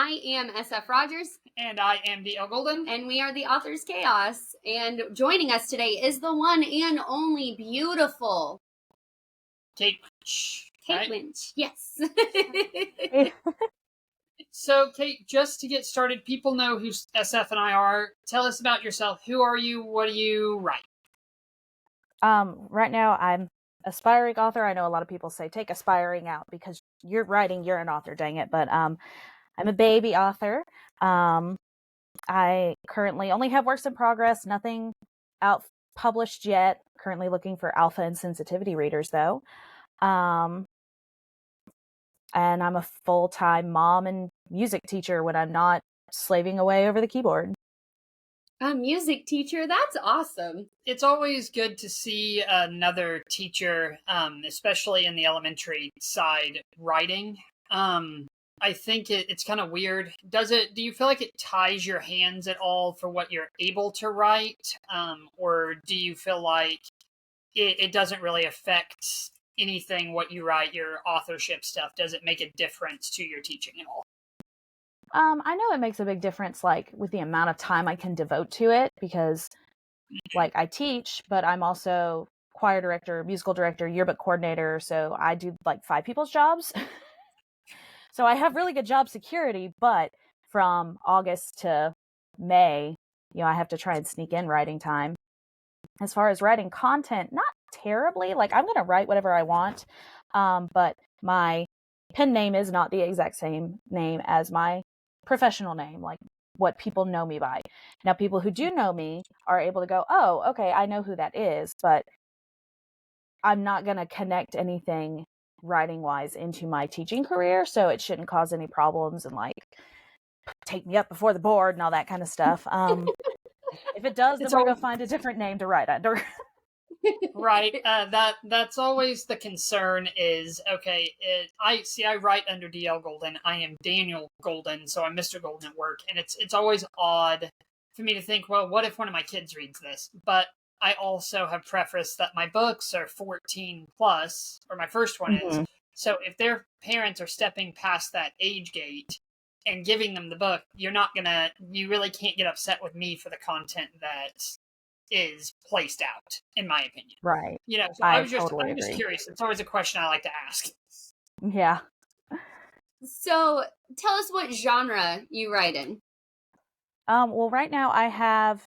I am SF Rogers. And I am DL Golden. And we are the Authors Chaos. And joining us today is the one and only beautiful Kate Winch. Kate Winch. Yes. So, Kate, just to get started, people know who SF and I are. Tell us about yourself. Who are you? What do you write? Right now I'm aspiring author. I know a lot of people say take aspiring out because you're writing, you're an author, dang it. But I'm a baby author. I currently only have works in progress, nothing out published yet. Currently looking for alpha and sensitivity readers though. And I'm a full-time mom and music teacher when I'm not slaving away over the keyboard. A music teacher? That's awesome. It's always good to see another teacher, especially in the elementary side, writing. I think it's kind of weird. Do you feel like it ties your hands at all for what you're able to write? Or do you feel like it doesn't really affect anything what you write, your authorship stuff? Does it make a difference to your teaching at all? I know it makes a big difference, like with the amount of time I can devote to it, because like I teach, but I'm also choir director, musical director, yearbook coordinator. So I do like 5 people's jobs. So I have really good job security, but from August to May, I have to try and sneak in writing time. As far as writing content, not terribly. Like I'm going to write whatever I want. But my pen name is not the exact same name as my professional name, like what people know me by. Now, people who do know me are able to go, oh, okay, I know who that is, but I'm not going to connect anything writing wise into my teaching career. So it shouldn't cause any problems and like take me up before the board and all that kind of stuff. If it does, then we're going to find a different name to write under. Right. That's always the concern is, okay, I write under DL Golden. I am Daniel Golden, so I'm Mr. Golden at work. And it's always odd for me to think, well, what if one of my kids reads this? But I also have prefaced that my books are 14 plus, or my first one is. So if their parents are stepping past that age gate and giving them the book, you really can't get upset with me for the content that is placed out, in my opinion. Right. So I'm just curious. It's always a question I like to ask. Yeah. So tell us what genre you write in. Well, right now I have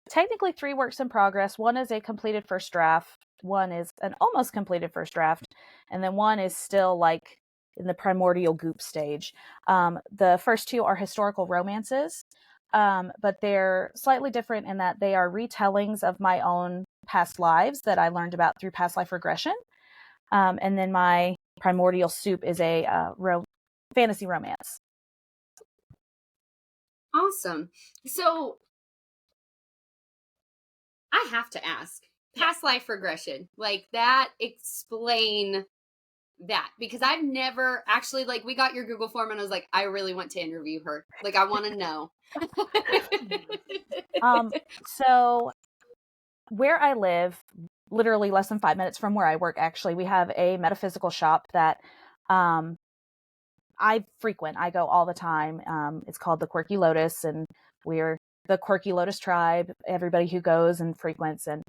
technically 3 works in progress. One is a completed first draft. One is an almost completed first draft. And then one is still like in the primordial goop stage. The first 2 are historical romances. But they're slightly different in that they are retellings of my own past lives that I learned about through past life regression. And then my primordial soup is a fantasy romance. Awesome. So I have to ask, past life regression, like that, explain that, because I've never actually, like, we got your Google form and I was like, I really want to interview her. Like, I want to know. So where I live, literally less than 5 minutes from where I work, actually, we have a metaphysical shop that I frequent. I go all the time. It's called the Quirky Lotus, and we're the Quirky Lotus tribe, everybody who goes and frequents. And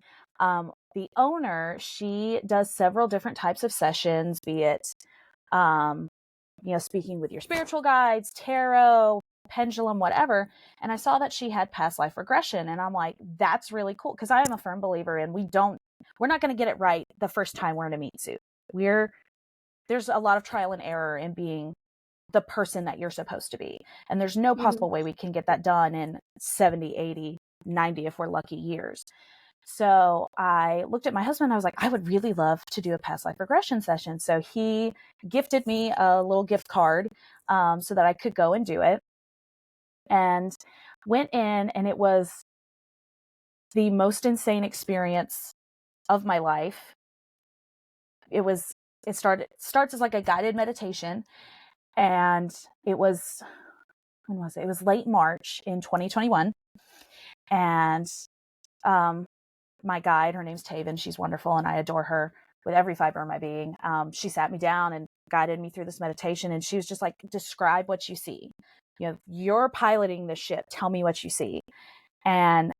the owner, she does several different types of sessions, be it, speaking with your spiritual guides, tarot, pendulum, whatever. And I saw that she had past life regression. And I'm like, that's really cool. Because I am a firm believer in we're not going to get it right the first time we're in a meat suit. There's a lot of trial and error in being the person that you're supposed to be. And there's no possible way we can get that done in 70, 80, 90, if we're lucky, years. So I looked at my husband. I was like, I would really love to do a past life regression session. So he gifted me a little gift card so that I could go and do it. And went in, and it was the most insane experience of my life. It starts as like a guided meditation. And it was, when was it? It was late March in 2021. And my guide, her name's Taven. She's wonderful, and I adore her with every fiber of my being. She sat me down and guided me through this meditation, and she was just like, describe what you see. You know, you're piloting this ship. Tell me what you see. And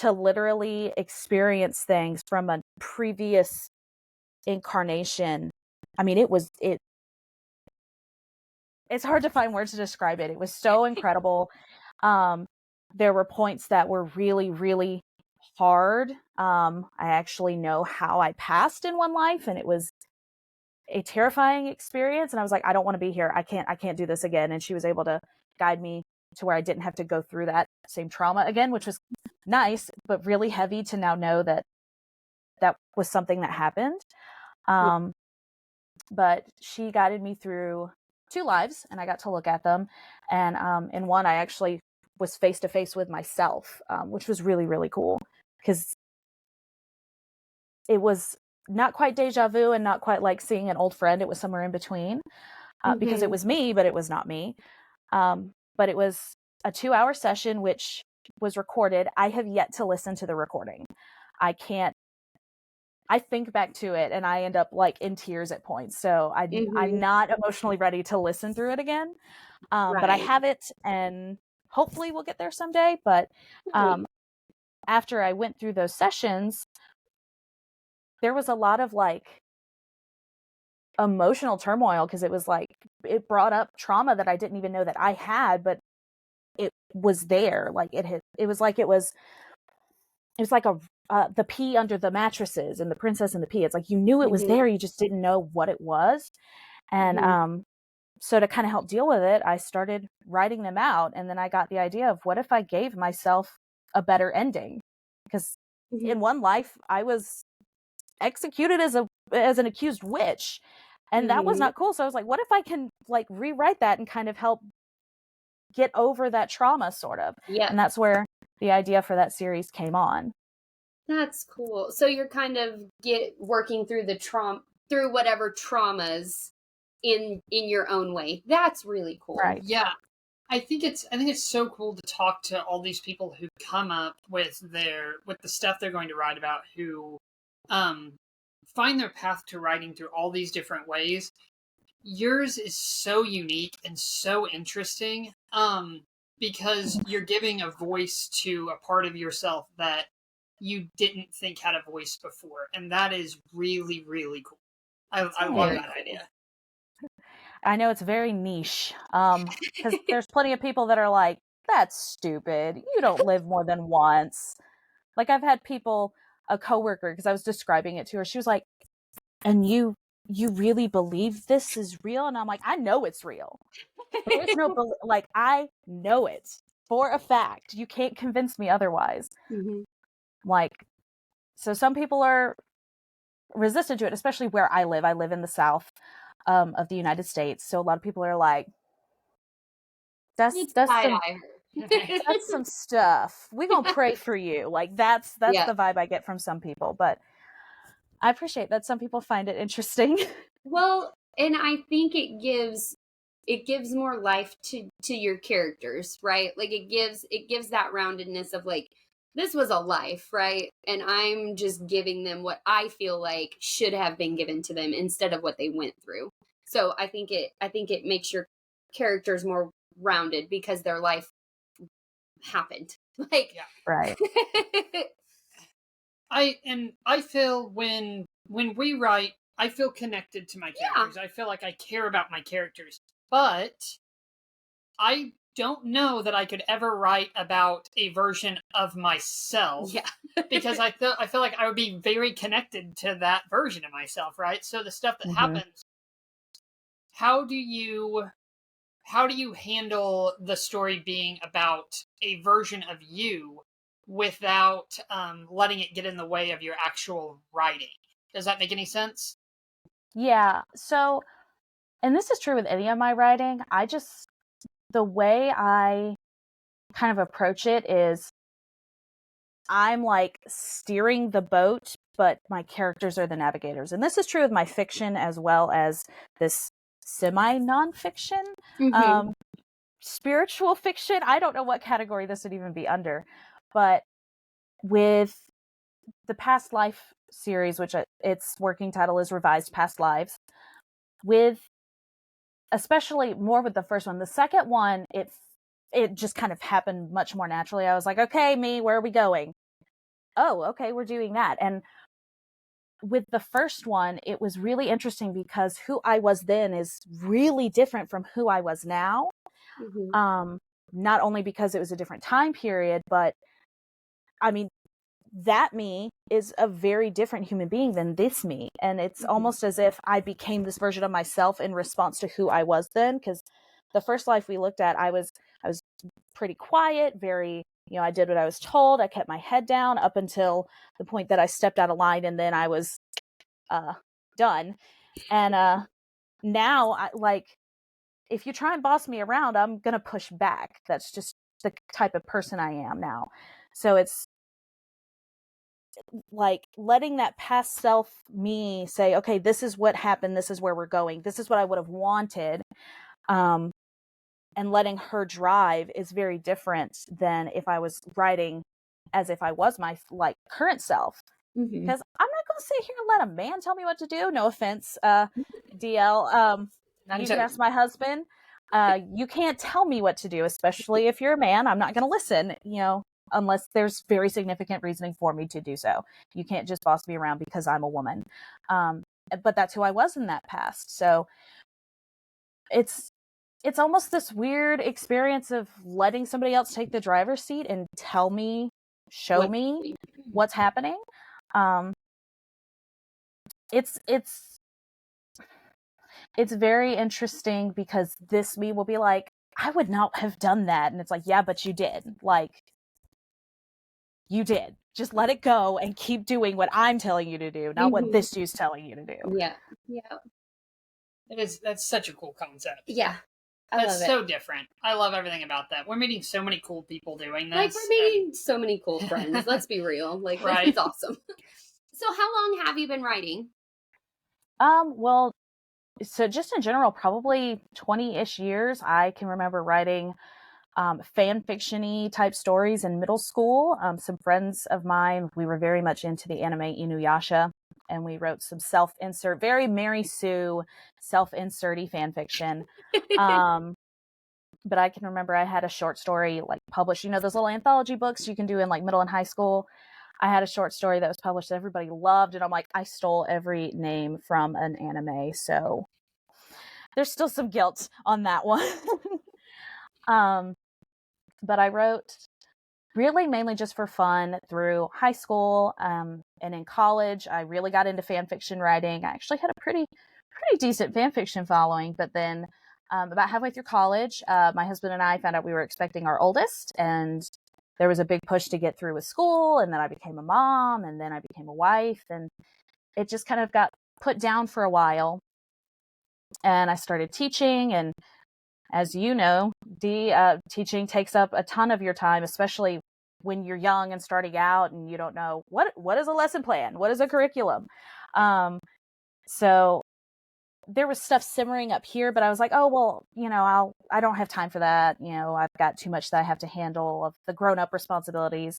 to literally experience things from a previous incarnation. I mean, it's hard to find words to describe it. It was so incredible. There were points that were really, really hard. I actually know how I passed in one life, and it was a terrifying experience. And I was like, I don't want to be here. I can't do this again. And she was able to guide me to where I didn't have to go through that same trauma again, which was nice, but really heavy to now know that that was something that happened. But she guided me through 2 lives, and I got to look at them. And in one, I actually was face to face with myself, which was really, really cool, because it was not quite deja vu and not quite like seeing an old friend. It was somewhere in between, because it was me, but it was not me. But it was a 2-hour session, which was recorded. I have yet to listen to the recording. I think back to it and I end up like in tears at points. So I'm not emotionally ready to listen through it again. But I have it, and hopefully we'll get there someday. But after I went through those sessions, there was a lot of like emotional turmoil, because it was like, it brought up trauma that I didn't even know that I had, but it was there. Like it was like the pea under the mattresses and the princess and the pea. It's like, you knew it was there, you just didn't know what it was. And so to kind of help deal with it, I started writing them out. And then I got the idea of, what if I gave myself a better ending? Because in one life, I was executed as an accused witch, and that was not cool. So I was like, what if I can like rewrite that and kind of help get over that trauma, sort of. And that's where the idea for that series came on. That's cool. So you're kind of working through through whatever traumas in your own way. That's really cool. Right. Yeah. I think it's so cool to talk to all these people who come up with the stuff they're going to write about, who find their path to writing through all these different ways. Yours is so unique and so interesting, because you're giving a voice to a part of yourself that you didn't think had a voice before, and that is really, really cool. I love that idea. I know it's very niche, because there's plenty of people that are like, that's stupid. You don't live more than once. Like, I've had a coworker, because I was describing it to her, she was like, and you really believe this is real? And I'm like, I know it's real. There's no, like, I know it for a fact. You can't convince me otherwise. Like, so some people are resistant to it, especially where I live. I live in the South of the United States. So a lot of people are like, that's some stuff. We're gonna pray for you. Like, that's the vibe I get from some people. But I appreciate that some people find it interesting. Well, and I think it gives more life to your characters, right? Like it gives that roundedness of like, this was a life, right? And I'm just giving them what I feel like should have been given to them instead of what they went through. So I think it makes your characters more rounded because their life happened. Like, right. I feel when we write, I feel connected to my characters. I feel like I care about my characters. But I don't know that I could ever write about a version of myself. Because I feel like I would be very connected to that version of myself, right? So the stuff that happens, how do you handle the story being about a version of you without letting it get in the way of your actual writing? Does that make any sense? Yeah. So, and this is true with any of my writing, the way I kind of approach it is, I'm like steering the boat, but my characters are the navigators. And this is true with my fiction as well as this semi-nonfiction, spiritual fiction. I don't know what category this would even be under, but with the Past Life series, which its working title is Revised Past Lives, with, especially more with the first one. The second one, it just kind of happened much more naturally. I was like, okay, me, where are we going? Oh, okay, we're doing that. And with the first one, it was really interesting because who I was then is really different from who I was now. Mm-hmm. Not only because it was a different time period, but I mean, that me is a very different human being than this me. And it's Mm-hmm. almost as if I became this version of myself in response to who I was then. Because the first life we looked at, I was pretty quiet, very, I did what I was told. I kept my head down up until the point that I stepped out of line, and then I was done. And now, if you try and boss me around, I'm gonna push back. That's just the type of person I am now. So it's like letting that past self me say, okay, this is what happened, this is where we're going, this is what I would have wanted, and letting her drive is very different than if I was writing as if I was my current self. Mm-hmm. Because I'm not going to sit here and let a man tell me what to do. No offense, DL. You can ask my husband. You can't tell me what to do, especially if you're a man. I'm not going to listen, unless there's very significant reasoning for me to do so. You can't just boss me around because I'm a woman. But that's who I was in that past. So it's almost this weird experience of letting somebody else take the driver's seat and tell me, show me what's happening. It's very interesting because this me will be like, I would not have done that. And it's like, yeah, but you did. Like, you did. Just let it go and keep doing what I'm telling you to do, not what this dude's telling you to do. Yeah. Yeah. That's such a cool concept. Yeah. That's so different. I love everything about that. We're meeting so many cool people doing this. Like, we're meeting so many cool friends. Let's be real. Like, right. That's awesome. So how long have you been writing? Well, so just in general, probably 20-ish years. I can remember writing fan fiction-y type stories in middle school. Some friends of mine, we were very much into the anime Inuyasha, and we wrote some self-insert, very Mary Sue self-insert-y fan fiction. But I can remember I had a short story published, those little anthology books you can do in middle and high school. I had a short story that was published that everybody loved, and I'm like, I stole every name from an anime, so there's still some guilt on that one. But I wrote really mainly just for fun through high school, and in college I really got into fan fiction writing. I actually had a pretty decent fan fiction following, but then about halfway through college, my husband and I found out we were expecting our oldest, and there was a big push to get through with school, and then I became a mom, and then I became a wife, and it just kind of got put down for a while. And I started teaching, and as you know, teaching takes up a ton of your time, especially when you're young and starting out and you don't know what is a lesson plan, what is a curriculum. So there was stuff simmering up here, but I was like, oh, well, I don't have time for that. I've got too much that I have to handle of the grown-up responsibilities.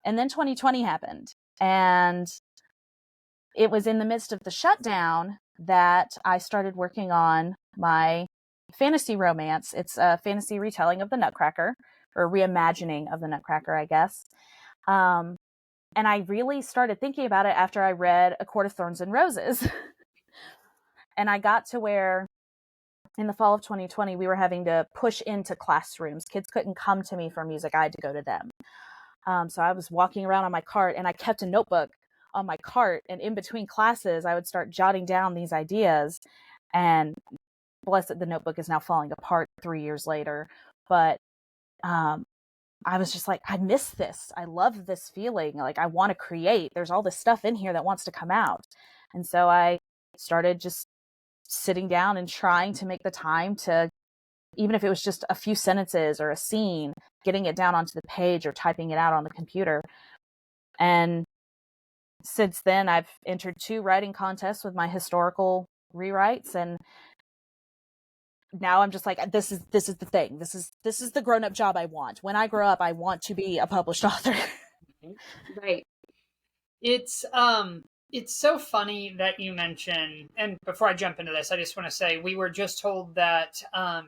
And then 2020 happened, and it was in the midst of the shutdown that I started working on my fantasy romance. It's a fantasy retelling of the Nutcracker, or reimagining of the Nutcracker, I guess. And I really started thinking about it after I read A Court of Thorns and Roses. And I got to where in the fall of 2020, we were having to push into classrooms. Kids couldn't come to me for music. I had to go to them. So I was walking around on my cart, and I kept a notebook on my cart. And in between classes, I would start jotting down these ideas. And bless it, the notebook is now falling apart 3 years later. But I was just like, I miss this. I love this feeling. Like, I want to create. There's all this stuff in here that wants to come out. And so I started just sitting down and trying to make the time to, even if it was just a few sentences or a scene, getting it down onto the page or typing it out on the computer. And since then, I've entered 2 writing contests with my historical rewrites, and now I'm just like, this is the thing. This is the grown-up job I want. When I grow up, I want to be a published author. Right. It's It's so funny that you mention, and before I jump into this, I just want to say we were just told that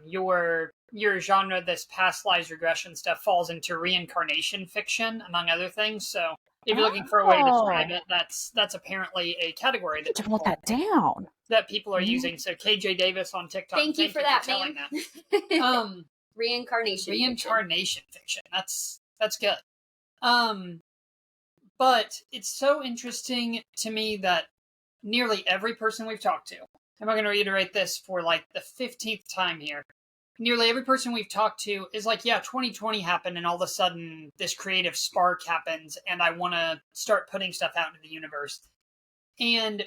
your genre, this past lives regression stuff, falls into reincarnation fiction, among other things. So if you're looking for a way to describe it, that's apparently a category that to note that down. That people are using. So KJ Davis on TikTok. Thank you for that, telling ma'am. that. Reincarnation fiction. That's good. But it's so interesting to me that nearly every person we've talked to, I'm going to reiterate this for like the 15th time here, nearly every person we've talked to is like, yeah, 2020 happened and all of a sudden this creative spark happens and I want to start putting stuff out into the universe. And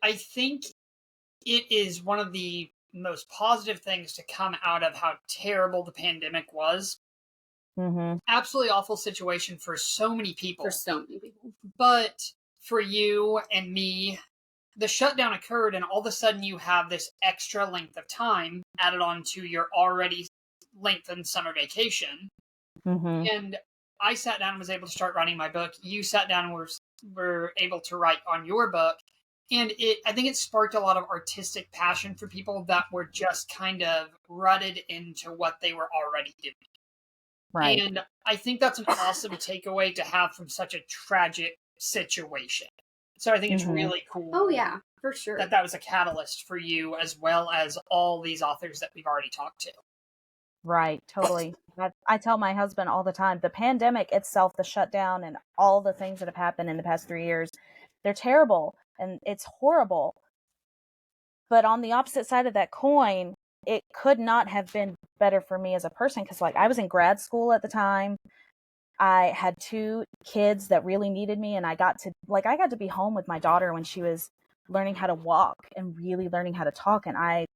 I think it is one of the most positive things to come out of how terrible the pandemic was. Mm-hmm. Absolutely awful situation for so many people. But for you and me, the shutdown occurred and all of a sudden you have this extra length of time added on to your already lengthened summer vacation. Mm-hmm. And I sat down and was able to start writing my book. You sat down and were able to write on your book. And I think it sparked a lot of artistic passion for people that were just kind of rutted into what they were already doing. Right. And I think that's an awesome takeaway to have from such a tragic situation. So I think it's really cool. Oh, yeah, for sure. That was a catalyst for you as well as all these authors that we've already talked to. Right, totally. I tell my husband all the time, the pandemic itself, the shutdown and all the things that have happened in the past 3 years, they're terrible and it's horrible. But on the opposite side of that coin, it could not have been better for me as a person because, like, I was in grad school at the time. I had 2 kids that really needed me, and I got to be home with my daughter when she was learning how to walk and really learning how to talk, and I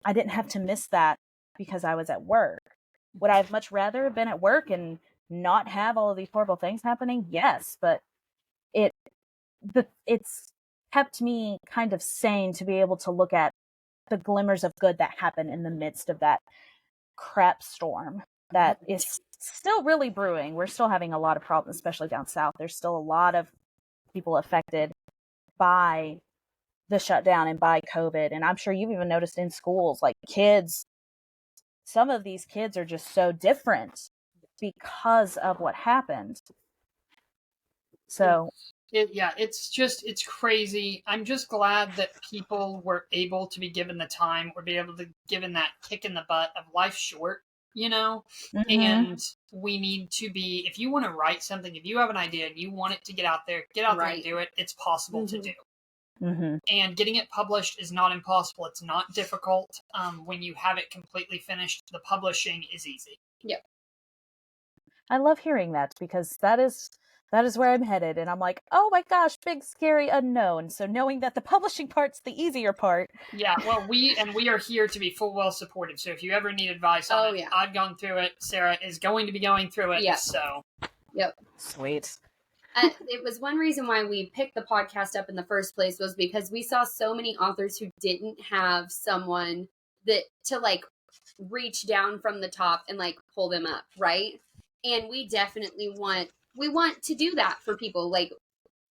didn't have to miss that because I was at work. Would I have much rather have been at work and not have all of these horrible things happening? Yes, but it's kept me kind of sane to be able to look at the glimmers of good that happen in the midst of that crap storm that is still really brewing. We're still having a lot of problems, especially down south. There's still a lot of people affected by the shutdown and by COVID. And I'm sure you've even noticed in schools, like kids, some of these kids are just so different because of what happened. So it's crazy. I'm just glad that people were able to be given the time or be able to given that kick in the butt of life's short, you know? Mm-hmm. And we need to be, if you want to write something, if you have an idea and you want it to get out there and do it. It's possible to do. Mm-hmm. And getting it published is not impossible. It's not difficult. When you have it completely finished, the publishing is easy. Yep. I love hearing that because that is where I'm headed. And I'm like, oh my gosh, big, scary unknown. So knowing that the publishing part's the easier part. Yeah, well, we are here to be full well supported. So if you ever need advice on it, I've gone through it. Sarah is going to be going through it. Yeah. So. Yep. Sweet. It was one reason why we picked the podcast up in the first place was because we saw so many authors who didn't have someone that to like reach down from the top and like pull them up, right? And we definitely want to do that for people. Like,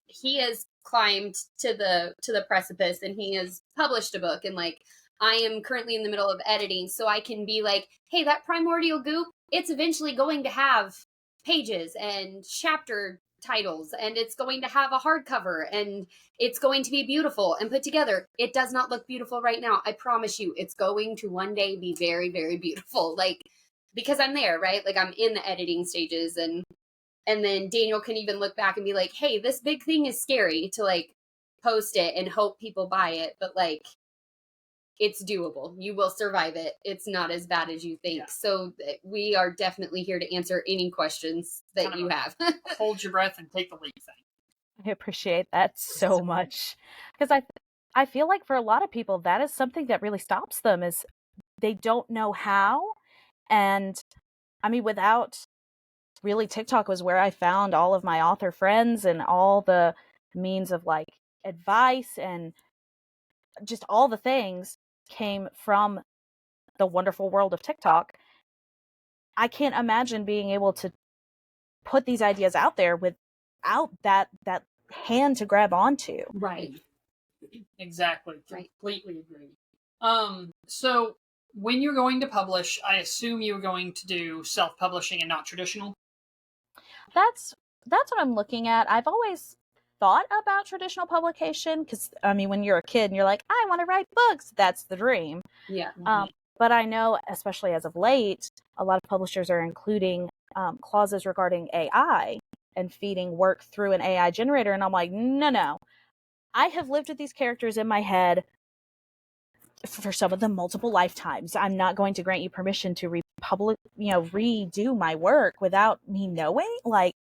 he has climbed to the precipice and he has published a book, and like I am currently in the middle of editing, so I can be like, hey, that primordial goop, it's eventually going to have pages and chapter titles, and it's going to have a hardcover, and it's going to be beautiful and put together. It does not look beautiful right now. I promise you, it's going to one day be very, very beautiful. Like, because I'm there, right? Like, I'm in the editing stages, and then Daniel can even look back and be like, hey, this big thing is scary to like post it and hope people buy it, but like, it's doable. You will survive it. It's not as bad as you think. Yeah. So we are definitely here to answer any questions that you have. Hold your breath and take the leap thing. I appreciate that so much. Because I feel like for a lot of people, that is something that really stops them, is they don't know how. And I mean, without really, TikTok was where I found all of my author friends and all the means of like advice, and just all the things came from the wonderful world of TikTok. I can't imagine being able to put these ideas out there without that hand to grab onto. Right. Exactly. Right. Completely agree. So when you're going to publish, I assume you're going to do self-publishing and not traditional? That's what I'm looking at. I've always thought about traditional publication because, I mean, when you're a kid and you're like, I want to write books, that's the dream. Yeah. But I know, especially as of late, a lot of publishers are including clauses regarding AI and feeding work through an AI generator. And I'm like, no. I have lived with these characters in my head for some of them multiple lifetimes. I'm not going to grant you permission to redo my work without me knowing. Like,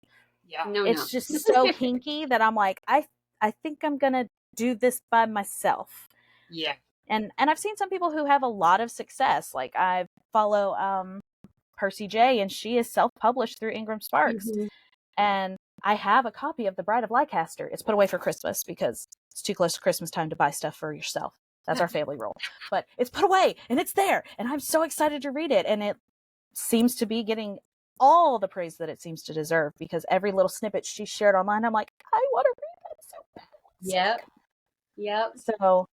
Yeah. No, it's just so kinky that I'm like, I think I'm gonna do this by myself. Yeah. And I've seen some people who have a lot of success. Like I follow Percy J, and she is self-published through Ingram Sparks. Mhm. And I have a copy of The Bride of Leicester. It's put away for Christmas because it's too close to Christmas time to buy stuff for yourself. That's our family rule. But it's put away and it's there. And I'm so excited to read it. And it seems to be getting all the praise that it seems to deserve because every little snippet she shared online, I'm like, I want to read that so bad. Yep. So,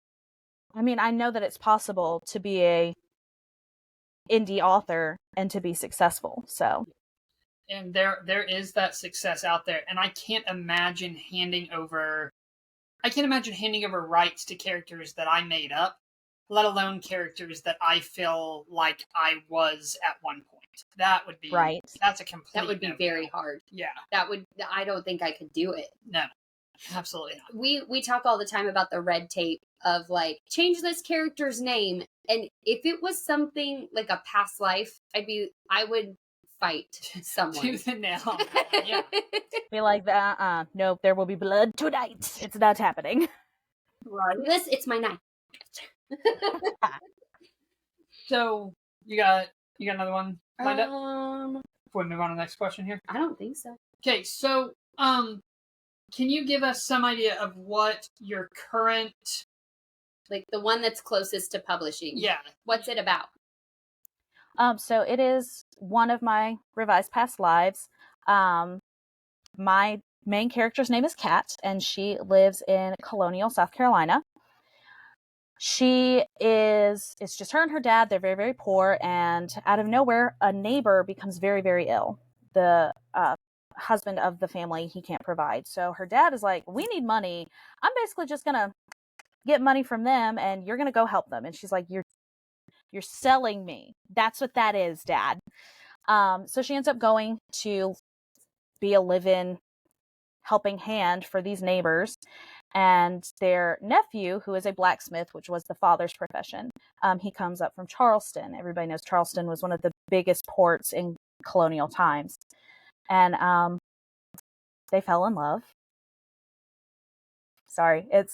I mean, I know that it's possible to be a indie author and to be successful. So, And there is that success out there, and I can't imagine handing over rights to characters that I made up, let alone characters that I feel like I was at one point. That would be right. That's a complete. That would be very hard. Yeah. I don't think I could do it. No. Absolutely not. We talk all the time about the red tape of like change this character's name, and if it was something like a past life, I would fight someone. Tooth and nail. Yeah. Be like, nope, there will be blood tonight. It's not happening. Right. It's my knife. So you got another one lined up before we move on to the next question here? I don't think so. Okay, so can you give us some idea of what your current, like the one that's closest to publishing? Yeah. What's it about? So it is one of my revised past lives. My main character's name is Kat, and she lives in Colonial, South Carolina. It's just her and her dad. They're very, very poor, and out of nowhere, a neighbor becomes very, very ill. The husband of the family, he can't provide. So her dad is like, we need money. I'm basically just going to get money from them, and you're going to go help them. And she's like, you're selling me. That's what that is, Dad. So she ends up going to be a live-in helping hand for these neighbors. And their nephew, who is a blacksmith, which was the father's profession, he comes up from Charleston. Everybody knows Charleston was one of the biggest ports in colonial times. And they fell in love. Sorry, it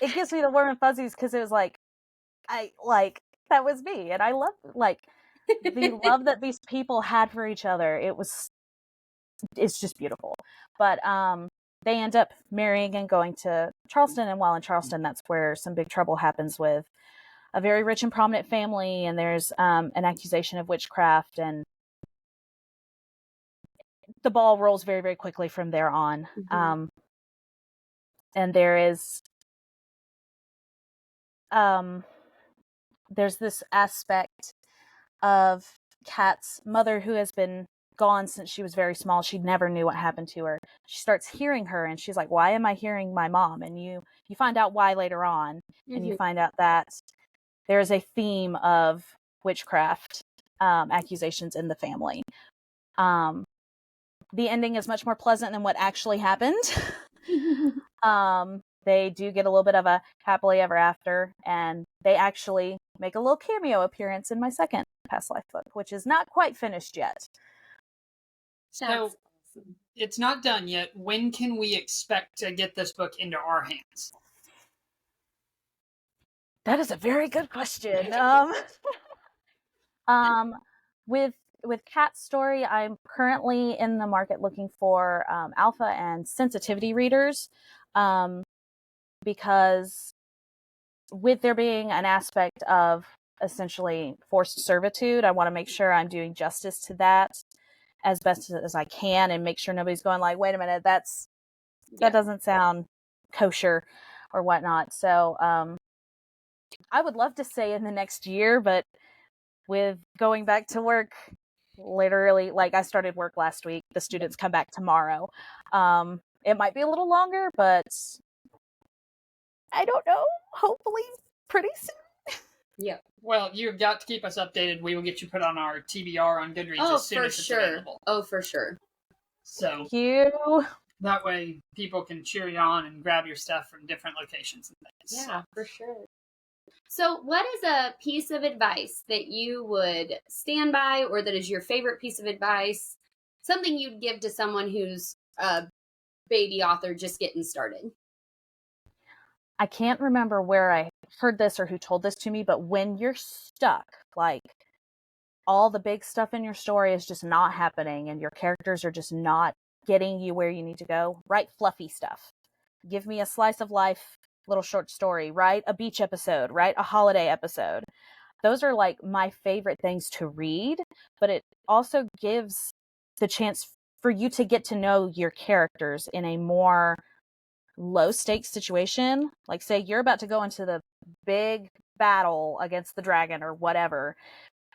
gives me the warm and fuzzies because it was like, that was me. And I love, the love that these people had for each other. It's just beautiful. But they end up marrying and going to Charleston. And while in Charleston, that's where some big trouble happens with a very rich and prominent family. And there's an accusation of witchcraft. And the ball rolls very, very quickly from there on. Mm-hmm. And there's this aspect of Kat's mother who has been gone since she was very small. She never knew what happened to her. She starts hearing her and she's like, why am I hearing my mom? And you find out why later on. Mm-hmm. And you find out that there's a theme of witchcraft accusations in the family. The ending is much more pleasant than what actually happened. They do get a little bit of a happily ever after, and they actually make a little cameo appearance in my second past life book, which is not quite finished yet. So it's not done yet. When can we expect to get this book into our hands? That is a very good question. With Kat's story, I'm currently in the market looking for alpha and sensitivity readers, because with there being an aspect of essentially forced servitude, I want to make sure I'm doing justice to that as best as I can and make sure nobody's going like, wait a minute, that's That doesn't sound kosher or whatnot. So I would love to say in the next year, but with going back to work, literally, like I started work last week. The students come back tomorrow. It might be a little longer, but I don't know. Hopefully pretty soon. Yeah. Well, you've got to keep us updated. We will get you put on our TBR on Goodreads as soon as it's available. Oh, for sure. So Thank you. that way people can cheer you on and grab your stuff from different locations and things. Yeah, for sure. So what is a piece of advice that you would stand by, or that is your favorite piece of advice? Something you'd give to someone who's a baby author just getting started? I can't remember where I heard this or who told this to me, but when you're stuck, like all the big stuff in your story is just not happening and your characters are just not getting you where you need to go, write fluffy stuff. Give me a slice of life little short story, write a beach episode, write a holiday episode. Those are like my favorite things to read, but it also gives the chance for you to get to know your characters in a more low stakes situation. Like say you're about to go into the big battle against the dragon or whatever,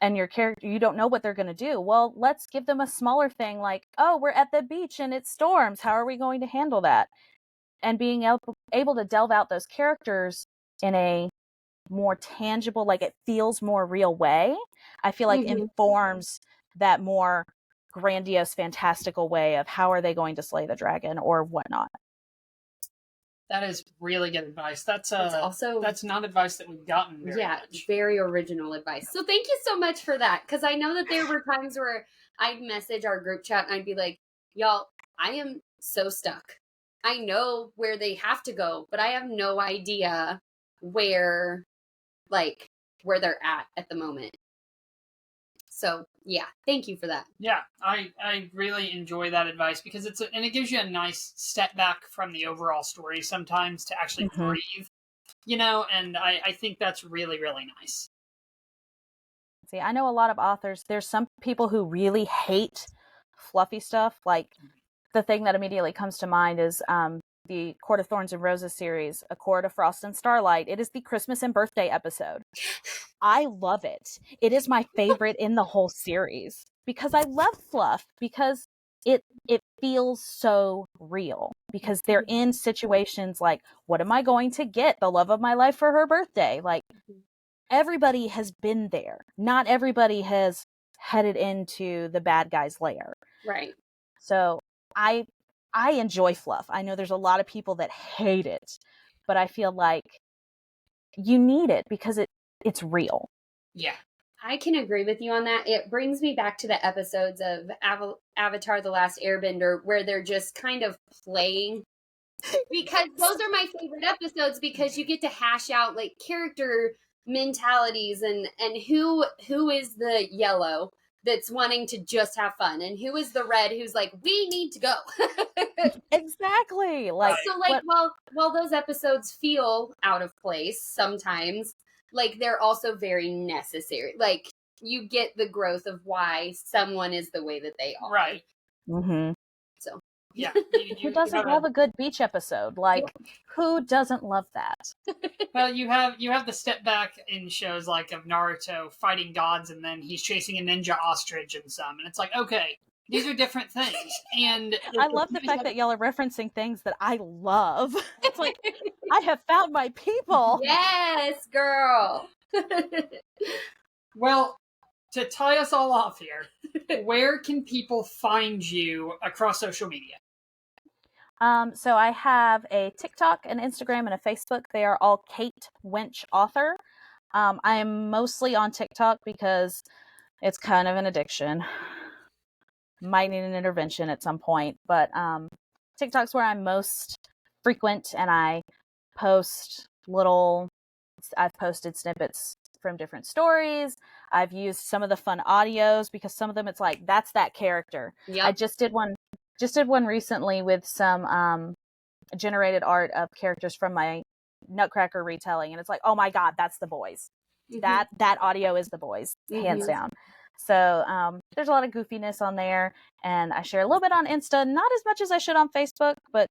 and your character, you don't know what they're going to do. Well, let's give them a smaller thing like, oh, we're at the beach and it storms. How are we going to handle that? And being able to delve out those characters in a more tangible, like it feels more real way, I feel like informs that more grandiose, fantastical way of how are they going to slay the dragon or whatnot. That is really good advice. That's not advice that we've gotten very much. Very original advice. So thank you so much for that, because I know that there were times where I'd message our group chat and I'd be like, y'all, I am so stuck. I know where they have to go, but I have no idea where they're at the moment. So yeah, thank you for that. Yeah, I really enjoy that advice because it gives you a nice step back from the overall story sometimes to actually breathe, and I think that's really, really nice. See, I know a lot of authors, there's some people who really hate fluffy stuff. Like the thing that immediately comes to mind is the Court of Thorns and Roses series, A Court of Frost and Starlight. It is the Christmas and birthday episode. I love it. It is my favorite in the whole series because I love fluff, because it feels so real, because they're in situations like, what am I going to get the love of my life for her birthday? Like everybody has been there. Not everybody has headed into the bad guy's lair. Right. So I enjoy fluff. I know there's a lot of people that hate it, but I feel like you need it because it's real. Yeah. I can agree with you on that. It brings me back to the episodes of Avatar: The Last Airbender where they're just kind of playing. Because those are my favorite episodes, because you get to hash out like character mentalities and who is the yellow that's wanting to just have fun, and who is the red who's like, we need to go. Exactly. Like so like while those episodes feel out of place sometimes, like they're also very necessary. Like you get the growth of why someone is the way that they are. Right. So yeah. Who doesn't love a good beach episode? Like who doesn't love that? Well, you have the step back in shows like of Naruto fighting gods, and then he's chasing a ninja ostrich and some, and it's like, okay, these are different things. And I love the fact that y'all are referencing things that I love. It's like, I have found my people. Yes, girl. Well, to tie us all off here, where can people find you across social media? So I have a TikTok, an Instagram, and a Facebook. They are all Kate Winch Author. I am mostly on TikTok because it's kind of an addiction. Might need an intervention at some point, but TikTok's where I'm most frequent, and I post I've posted snippets from different stories. I've used some of the fun audios because some of them it's like, that's that character. Yep. I just did one recently with some generated art of characters from my Nutcracker retelling, and it's like, oh my god, that's the boys. That audio is the boys, hands down. So there's a lot of goofiness on there, and I share a little bit on Insta, not as much as I should on Facebook, but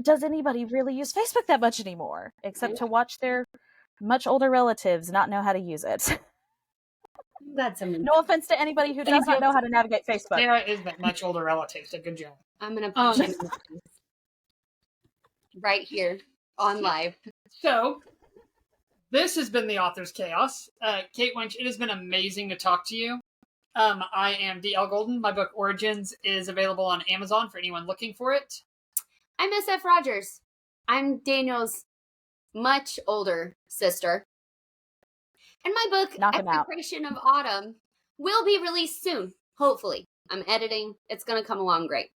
does anybody really use Facebook that much anymore? Except Nope. to watch their much older relatives not know how to use it. That's amazing. No offense to anybody who does not know how to navigate Facebook. Sarah is that much older relative, so good job. I'm gonna put you in the right here on live. So, this has been the Author's Chaos. Kate Winch, it has been amazing to talk to you. I am D.L. Golden. My book Origins is available on Amazon for anyone looking for it. I'm SF Rogers. I'm Daniel's much older sister. And my book, Knock 'em out. Execration of Autumn, will be released soon, hopefully. I'm editing. It's going to come along great.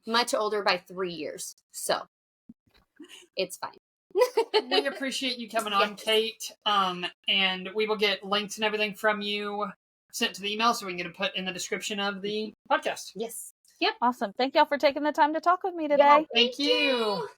Much older by 3 years. So, it's fine. We appreciate you coming on, Yes. Kate. And we will get links and everything from you sent to the email so we can get it put in the description of the podcast. Yes. Yep. Awesome. Thank y'all for taking the time to talk with me today. Thank you.